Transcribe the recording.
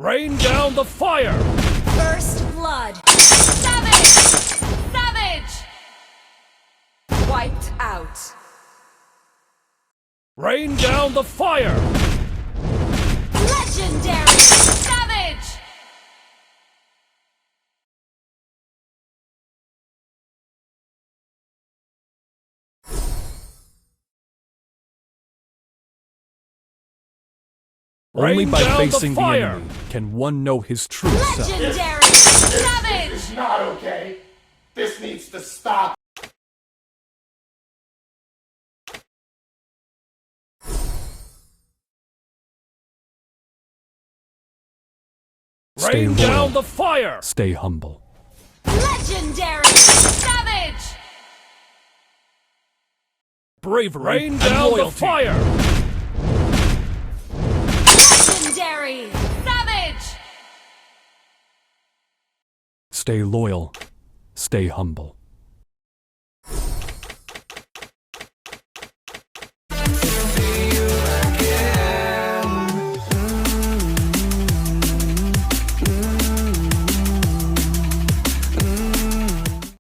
Rain down the fire! First blood. Savage! Savage! Wiped out. Rain down the fire! Legendary! Savage! Only Rain by down facing the the fire. enemy can one know his true self. Legendary! This Savage! is not okay. This needs to stop. Stay Rain loyal. down the fire! Stay humble. Legendary! Savage! Bravery Rain and down the loyalty. fire! Legendary! Savage! Stay loyal. Stay humble.